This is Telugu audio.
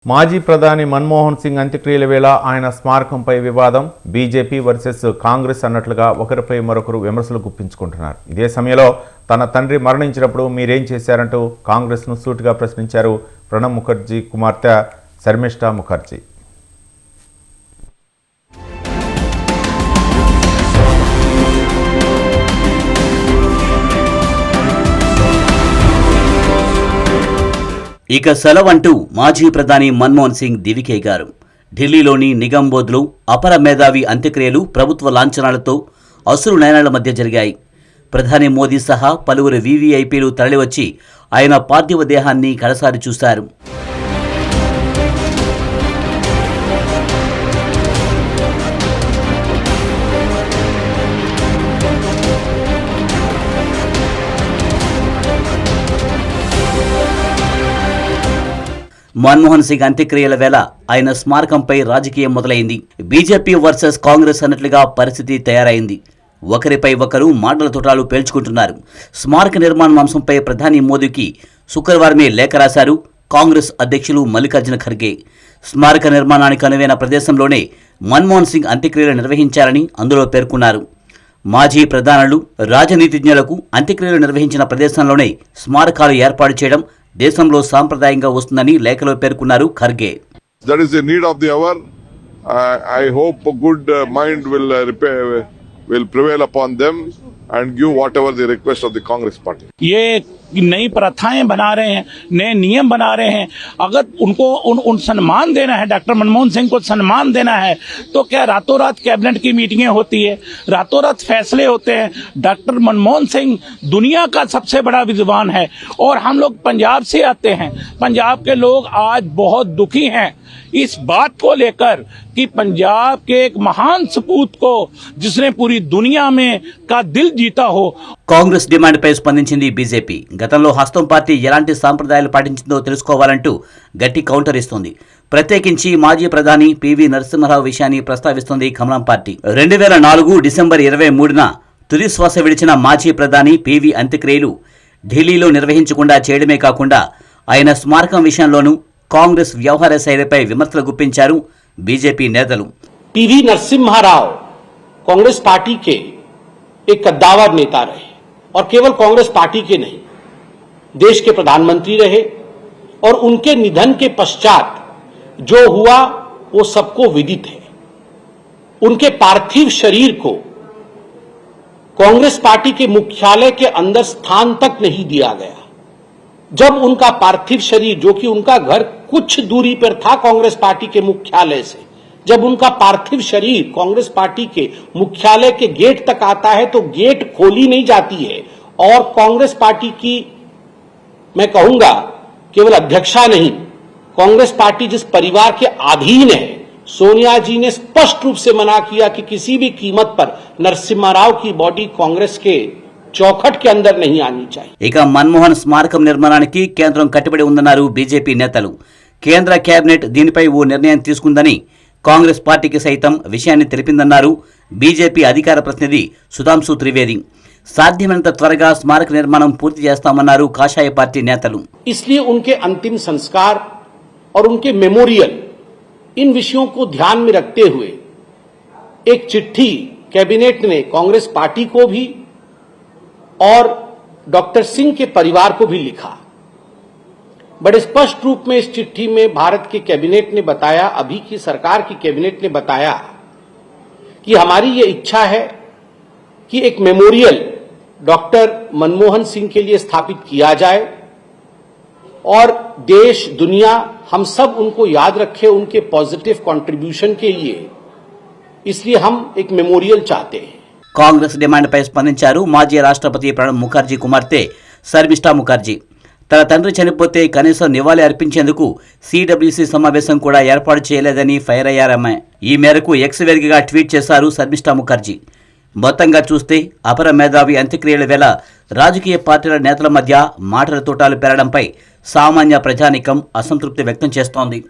మాజీ ప్రధాని మన్మోహన్ సింగ్ అంత్యక్రియల వేళ ఆయన స్మారకంపై వివాదం బీజేపీ వర్సెస్ కాంగ్రెస్ అన్నట్లుగా ఒకరిపై మరొకరు విమర్శలు గుప్పించుకుంటున్నారు. ఇదే సమయంలో తన తండ్రి మరణించినప్పుడు మీరేం చేశారంటూ కాంగ్రెస్ను సూటిగా ప్రశ్నించారు ప్రణబ్ ముఖర్జీ కుమార్తె శర్మిష్ఠా ముఖర్జీ. ఇక సెలవంటూ మాజీ ప్రధాని మన్మోహన్ సింగ్ దివికేగారు. ఢిల్లీలోని నిగంబోద్లో అపర మేధావి అంత్యక్రియలు ప్రభుత్వ లాంఛనాలతో అసురు నయనాల మధ్య జరిగాయి. ప్రధాని మోదీ సహా పలువురు వీవీఐపీలు తరలివచ్చి ఆయన పార్థివ దేహాన్ని కడసారి చూశారు. మన్మోహన్ సింగ్ అంత్యక్రియల వేళ ఆయన స్మారకంపై రాజకీయం మొదలైంది. బీజేపీ వర్సెస్ కాంగ్రెస్ అన్నట్లుగా పరిస్థితి తయారైంది. ఒకరిపై ఒకరు మాటల తోటాలు పేల్చుకుంటున్నారు. స్మారక నిర్మాణ అంశంపై ప్రధాని మోదీకి శుక్రవారమే లేఖ రాశారు కాంగ్రెస్ అధ్యక్షులు మల్లికార్జున ఖర్గే. స్మారక నిర్మాణానికి అనువైన ప్రదేశంలోనే మన్మోహన్ సింగ్ అంత్యక్రియలు నిర్వహించారని అందులో పేర్కొన్నారు. మాజీ ప్రధానులు రాజనీతిజ్ఞులకు అంత్యక్రియలు నిర్వహించిన ప్రదేశంలోనే స్మారకాలు ఏర్పాటు చేయడం దేశంలో సాంప్రదాయంగా వస్తుందని లేఖలో పేర్కొన్నారు Kharge. That is the need of the hour. I hope a good mind will prevail upon them and give whatever the request of the Congress party. ये नई प्रथाएं बना रहे हैं, नए नियम बना रहे हैं. अगर उनको उन सम्मान देना है, डॉक्टर मनमोहन सिंह को सम्मान देना है, तो क्या रातों रात कैबिनेट की मीटिंगें होती है, रातों रात फैसले होते हैं? डॉक्टर मनमोहन सिंह दुनिया का सबसे बड़ा विद्वान है और हम लोग पंजाब से आते हैं. पंजाब के लोग आज बहुत दुखी हैं इस बात को लेकर कि पंजाब के एक महान सपूत को जिसने पूरी दुनिया में का दिल जीता हो. కాంగ్రెస్ డిమాండ్పై స్పందించింది బీజేపీ. గతంలో హస్తం పార్టీ ఎలాంటి సాంప్రదాయాలు పాటించిందో తెలుసుకోవాలంటూ గట్టి కౌంటర్ ఇస్తోంది. ప్రత్యేకించి మాజీ ప్రధాని పివి నరసింహారావు విషయాన్ని ప్రస్తావిస్తోంది కమలం పార్టీ. 2004 డిసెంబర్ 23న తుది శ్వాస విడిచిన మాజీ ప్రధాని పివి అంత్యక్రియలు ఢిల్లీలో నిర్వహించకుండా చేయడమే కాకుండా ఆయన స్మారకం విషయంలోనూ కాంగ్రెస్ వ్యవహార శైలిపై విమర్శలు గుప్పించారు బీజేపీ నేతలు. पीवी नरसिम्हा कांग्रेस पार्टी के एक कद्दावर नेता रहे और केवल कांग्रेस पार्टी के नहीं, देश के प्रधानमंत्री रहे और उनके निधन के पश्चात जो हुआ वो सबको विदित है. उनके पार्थिव शरीर को कांग्रेस पार्टी के मुख्यालय के अंदर स्थान तक नहीं दिया गया. जब उनका पार्थिव शरीर, जो कि उनका घर कुछ दूरी पर था कांग्रेस पार्टी के मुख्यालय से, जब उनका पार्थिव शरीर कांग्रेस पार्टी के मुख्यालय के गेट तक आता है तो गेट खोली नहीं जाती है और कांग्रेस पार्टी की, मैं कहूंगा, केवल अध्यक्षा नहीं, कांग्रेस पार्टी जिस परिवार के अधीन है, सोनिया जी ने स्पष्ट रूप से मना किया कि किसी भी कीमत पर नरसिम्हा राव की बॉडी कांग्रेस के चौखट के अंदर नहीं आनी चाहिए. ఇక మన్మోహన్ స్మారకం నిర్మాణానికి కేంద్రం కట్టుబడి ఉందన్నారు బీజేపీ నేతలు. కేంద్ర కేబినెట్ దీనిపై ఓ నిర్ణయం తీసుకుందని కాంగ్రెస్ పార్టీకి సైతం విషయాన్ని తెలిపిందన్నారు బీజేపీ అధికార ప్రతినిధి సుధాంశు త్రివేది. సాధ్యమైనంత త్వరగా స్మారక నిర్మాణం పూర్తి చేస్తామన్నారు కాషాయ పార్టీ నేతలు. इसलिए उनके अंतिम संस्कार और उनके मेमोरियल, इन विषयों को ध्यान में रखते हुए एक चिट्ठी कैबिनेट ने कांग्रेस पार्टी को भी और डॉक्टर सिंह के परिवार को भी लिखा. बड़े स्पष्ट रूप में इस चिट्ठी में भारत के कैबिनेट ने बताया, अभी की सरकार की कैबिनेट ने बताया कि हमारी ये इच्छा है कि एक मेमोरियल डॉक्टर मनमोहन सिंह के लिए स्थापित किया जाए और देश दुनिया हम सब उनको याद रखे उनके पॉजिटिव कंट्रीब्यूशन के लिए. इसलिए हम एक मेमोरियल चाहते हैं. కాంగ్రెస్ డిమాండ్పై స్పందించారు మాజీ రాష్ట్రపతి ప్రణబ్ ముఖర్జీ కుమార్తె శర్మిష్ఠా ముఖర్జీ. తన తండ్రి చనిపోతే కనీసం నివాళి అర్పించేందుకు సిడబ్ల్యూసీ సమావేశం కూడా ఏర్పాటు చేయలేదని ఫైర్ అయ్యారామె. ఈ మేరకు ఎక్స్ వేదికగా ట్వీట్ చేశారు శర్మిష్ఠా ముఖర్జీ. మొత్తంగా చూస్తే అపర మేధావి అంత్యక్రియల వేళ రాజకీయ పార్టీల నేతల మధ్య మాటల తోటాలు పెరగడంపై సామాన్య ప్రజానీకం అసంతృప్తి వ్యక్తం చేస్తోంది.